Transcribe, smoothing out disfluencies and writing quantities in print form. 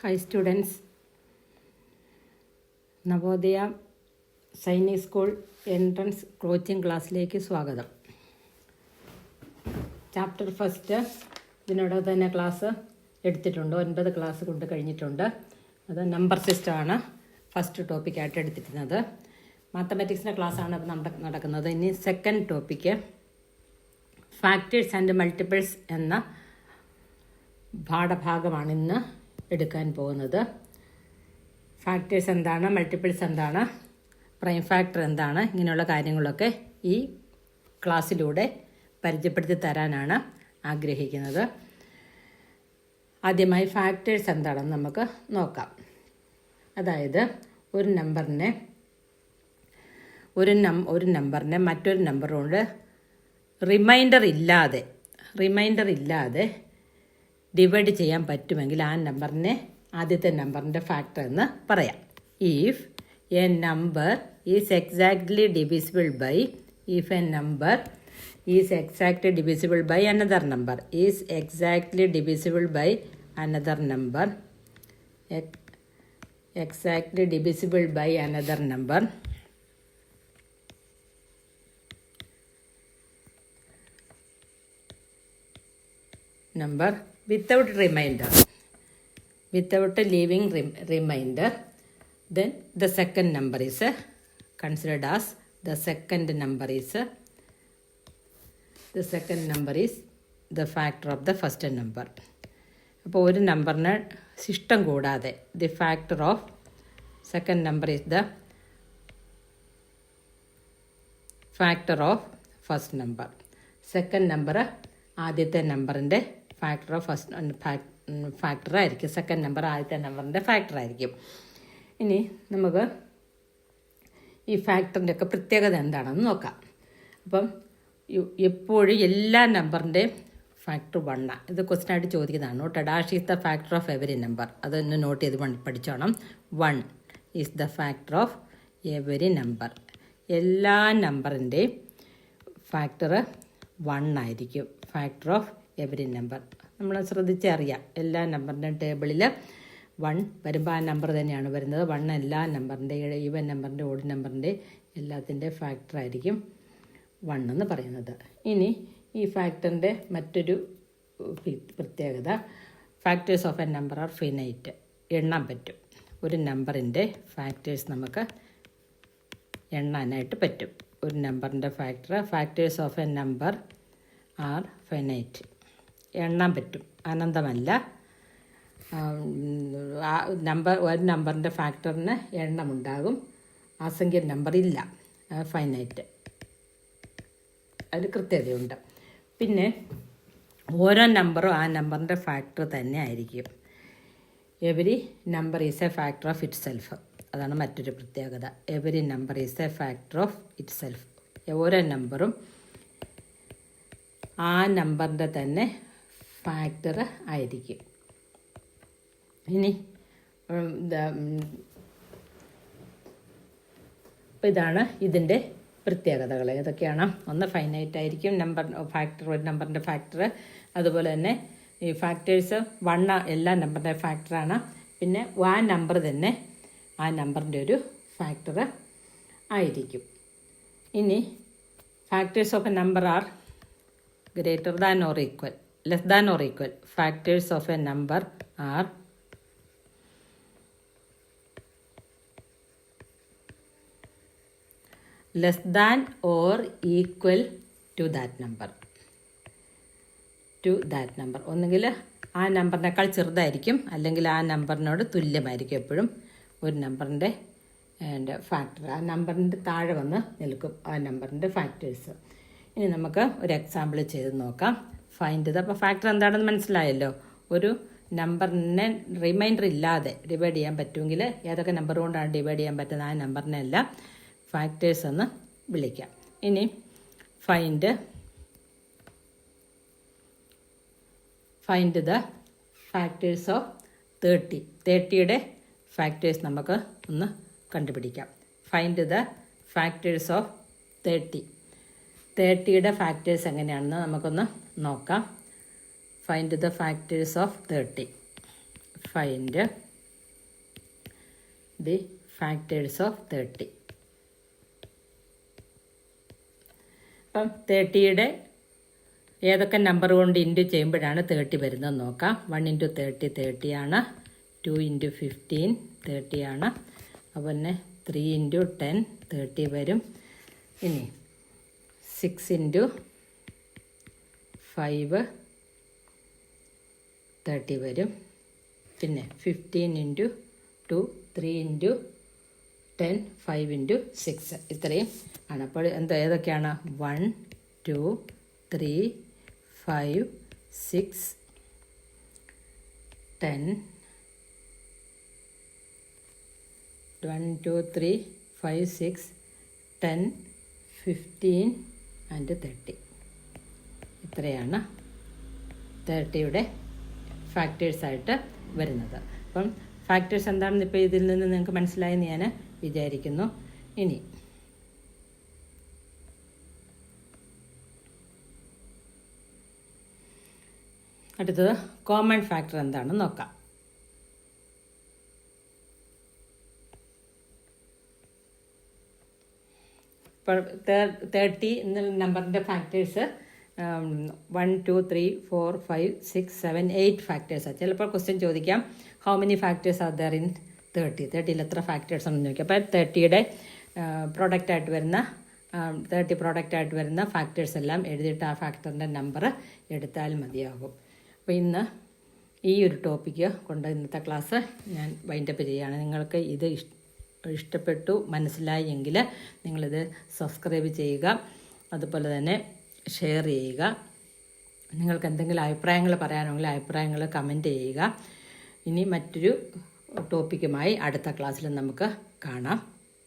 Hi students, Navodaya സൈനിക് school entrance coaching ക്ലാസ്സിലേക്ക് സ്വാഗതം. Chapter first ഇതിനോട് തന്നെ ക്ലാസ് എടുത്തിട്ടുണ്ട്. 9 ക്ലാസ് കൊണ്ട് കഴിഞ്ഞിട്ടുണ്ട്. അത് നമ്പർ സിസ്റ്റമാണ് ഫസ്റ്റ് ടോപ്പിക്കായിട്ട് എടുത്തിരുന്നത്. മാത്തമാറ്റിക്സിൻ്റെ ക്ലാസ്സാണ് നടക്കുന്നത്. ഇനി second topic factors and multiples എന്ന പാഠഭാഗമാണ് ഇന്ന് എടുക്കാൻ പോകുന്നത്. ഫാക്ടേഴ്സ് എന്താണ്, മൾട്ടിപ്പിൾസ് എന്താണ്, പ്രൈം ഫാക്ടർ എന്താണ്, ഇങ്ങനെയുള്ള കാര്യങ്ങളൊക്കെ ഈ ക്ലാസ്സിലൂടെ പരിചയപ്പെടുത്തി തരാനാണ് ആഗ്രഹിക്കുന്നത്. ആദ്യമായി ഫാക്ടേഴ്സ് എന്താണെന്ന് നമുക്ക് നോക്കാം. അതായത് ഒരു നമ്പറിനെ മറ്റൊരു നമ്പർ കൊണ്ട് റിമൈൻഡർ ഇല്ലാതെ ഡിവൈഡ് ചെയ്യാൻ പറ്റുമെങ്കിൽ ആ നമ്പറിനെ ആദ്യത്തെ നമ്പറിൻ്റെ ഫാക്ടർ എന്ന് പറയാം. If a number is exactly divisible by another number without leaving remainder, then the second number is considered as the second number is the factor of the first number. അപ്പോൾ ഒരു നമ്പറിന് ശിഷ്ടം കൂടാതെ the factor of second number is the factor of first number. Second number ആദ്യത്തെ നമ്പറിൻ്റെ factor of factor ആയിരിക്കും. Second number ആദ്യത്തെ നമ്പറിൻ്റെ ഫാക്ടർ ആയിരിക്കും. ഇനി നമുക്ക് ഈ ഫാക്ടറിൻ്റെ ഒക്കെ പ്രത്യേകത എന്താണെന്ന് നോക്കാം. അപ്പം എപ്പോഴും എല്ലാ നമ്പറിൻ്റെയും ഫാക്ടർ 1. ഇത് ക്വസ്റ്റ്യനായിട്ട് ചോദിക്കുന്നതാണ്. Note dash is the factor of every number. അതൊന്ന് നോട്ട് ചെയ്ത് പഠിച്ചോണം. 1 is the factor of every number. എല്ലാ നമ്പറിൻ്റെയും ഫാക്ടർ 1 ആയിരിക്കും. ഫാക്ടർ ഓഫ് എവരി നമ്പർ നമ്മൾ ശ്രദ്ധിച്ചറിയാം. എല്ലാ നമ്പറിൻ്റെയും ടേബിളിൽ 1 വരുമ്പോൾ ആ നമ്പർ തന്നെയാണ് വരുന്നത്. 1 എല്ലാ നമ്പറിൻ്റെ, ഈവൻ നമ്പറിൻ്റെ, ഓഡ് നമ്പറിൻ്റെ എല്ലാത്തിൻ്റെ ഫാക്ടർ ആയിരിക്കും 1 എന്ന് പറയുന്നത്. ഇനി ഈ ഫാക്ടറിൻ്റെ മറ്റൊരു പ്രത്യേകത, factors of a number are finite. എണ്ണാൻ പറ്റും. ഒരു നമ്പറിൻ്റെ ഫാക്ടേഴ്സ് നമുക്ക് എണ്ണാനായിട്ട് പറ്റും. ഒരു നമ്പറിൻ്റെ factors of a number are finite. എണ്ണാൻ പറ്റും, അനന്തമല്ല. ഒരു നമ്പറിൻ്റെ ഫാക്ടറിന് എണ്ണമുണ്ടാകും, അസംഖ്യ നമ്പർ ഇല്ല, ഫൈനൈറ്റ്. ഒരു കൃത്യതയുണ്ട്. പിന്നെ ഓരോ നമ്പറും ആ നമ്പറിൻ്റെ ഫാക്ടർ തന്നെ ആയിരിക്കും. Every number is A factor of it self. അതാണ് മറ്റൊരു പ്രത്യേകത. Every number is A factor of it self. ഓരോ നമ്പറും ആ നമ്പറിൻ്റെ തന്നെ ഫാക്ടർ ആയിരിക്കും. ഇനി ഇതാണ് ഇതിൻ്റെ പ്രത്യേകതകൾ. ഏതൊക്കെയാണ്? ഒന്ന്, ഫൈനൈറ്റ് ആയിരിക്കും ഫാക്ടർ, ഒരു നമ്പറിൻ്റെ ഫാക്ടർ. അതുപോലെ തന്നെ ഈ ഫാക്ടേഴ്സ് 1 എല്ലാ നമ്പറിൻ്റെ ഫാക്ടറാണ്. പിന്നെ ആ നമ്പർ തന്നെ ആ നമ്പറിൻ്റെ ഒരു ഫാക്ടർ ആയിരിക്കും. ഇനി factors of a number are greater than or equal, less than or equal. Factors of a number are less than or equal to that number. ഒന്നുകിൽ ആ നമ്പറിനേക്കാൾ ചെറുതായിരിക്കും, അല്ലെങ്കിൽ ആ നമ്പറിനോട് തുല്യമായിരിക്കും എപ്പോഴും ഒരു നമ്പറിൻ്റെ ഫാക്ടർ. ആ നമ്പറിൻ്റെ താഴെ വന്ന് നിൽക്കും ആ നമ്പറിൻ്റെ ഫാക്ടേഴ്സ്. ഇനി നമുക്ക് ഒരു എക്സാമ്പിൾ ചെയ്ത് നോക്കാം. ഫൈൻഡ് ഇത്. അപ്പോൾ ഫാക്ടർ എന്താണെന്ന് മനസ്സിലായല്ലോ. ഒരു നമ്പറിനെ റിമൈൻഡർ ഇല്ലാതെ ഡിവൈഡ് ചെയ്യാൻ പറ്റുമെങ്കിൽ ഏതൊക്കെ നമ്പർ കൊണ്ടാണ് ഡിവൈഡ് ചെയ്യാൻ പറ്റുന്നത് ആ നമ്പറിനെല്ലാം ഫാക്ടേഴ്സ് എന്ന് വിളിക്കാം. ഇനി ഫൈൻഡ് ദ ഫാക്ടേഴ്സ് ഓഫ് 30. 30യുടെ ഫാക്ടേഴ്സ് നമുക്ക് ഒന്ന് കണ്ടുപിടിക്കാം. Find the factors of 30. 30യുടെ ഫാക്ടേഴ്സ് എങ്ങനെയാണെന്ന് നമുക്കൊന്ന് നോക്കാം. Find the factors of 30. Find the factors of 30. അപ്പം 30യുടെ ഏതൊക്കെ നമ്പർ കൊണ്ട് ഇൻറ്റു ചെയ്യുമ്പോഴാണ് 30 വരുന്നത് നോക്കാം. 1 × 30 30 ആണ്. 2 × 15 30 ആണ്. അതുപോലെ തന്നെ 3 × 10 30 വരും. ഇനി 6 × 5 30 വരും. പിന്നെ 15 × 2 3 × 10 5 × 6 ഇത്രയും ആണ്. അപ്പോൾ ഏതൊക്കെയാണ്? 1 2 3 5 6 10 1 2 3 5 6 10 15 ആൻഡ് 30. ഇത്രയാണ് 30യുടെ ഫാക്ടേഴ്സായിട്ട് വരുന്നത്. അപ്പം ഫാക്ടേഴ്സ് എന്താണെന്ന് ഇപ്പോൾ ഇതിൽ നിന്ന് നിങ്ങൾക്ക് മനസ്സിലായെന്ന് ഞാൻ വിചാരിക്കുന്നു. ഇനി അടുത്തത് കോമൺ ഫാക്ടർ എന്താണെന്ന് നോക്കാം. ഇപ്പോൾ 30 എന്ന നമ്പറിൻ്റെ ഫാക്ടേഴ്സ് 1 2 3 4 5 6 7 8 ഫാക്ടേഴ്സാണ്. ചിലപ്പോൾ ക്വസ്റ്റ്യൻ ചോദിക്കാം, how many factors are there in 30? 30യിൽ എത്ര ഫാക്ടേഴ്സ് ആണെന്ന് ചോദിക്കാം. അപ്പോൾ 30യുടെ പ്രോഡക്റ്റായിട്ട് വരുന്ന ഫാക്ടേഴ്സ് എല്ലാം എഴുതിയിട്ട് ആ ഫാക്ടറിൻ്റെ നമ്പർ എടുത്താൽ മതിയാകും. അപ്പോൾ ഇന്ന് ഈ ഒരു ടോപ്പിക്ക് കൊണ്ട് ഇന്നത്തെ ക്ലാസ് ഞാൻ വൈൻഡപ്പ് ചെയ്യുകയാണ്. നിങ്ങൾക്ക് ഇത് ഇഷ്ടപ്പെട്ടു മനസ്സിലായി എങ്കിൽ നിങ്ങളിത് സബ്സ്ക്രൈബ് ചെയ്യുക, അതുപോലെ തന്നെ ഷെയർ ചെയ്യുക. നിങ്ങൾക്ക് എന്തെങ്കിലും അഭിപ്രായങ്ങൾ പറയാനുണ്ടെങ്കിൽ അഭിപ്രായങ്ങൾ കമൻറ്റ് ചെയ്യുക. ഇനി മറ്റൊരു ടോപ്പിക്കുമായി അടുത്ത ക്ലാസ്സിൽ നമുക്ക് കാണാം.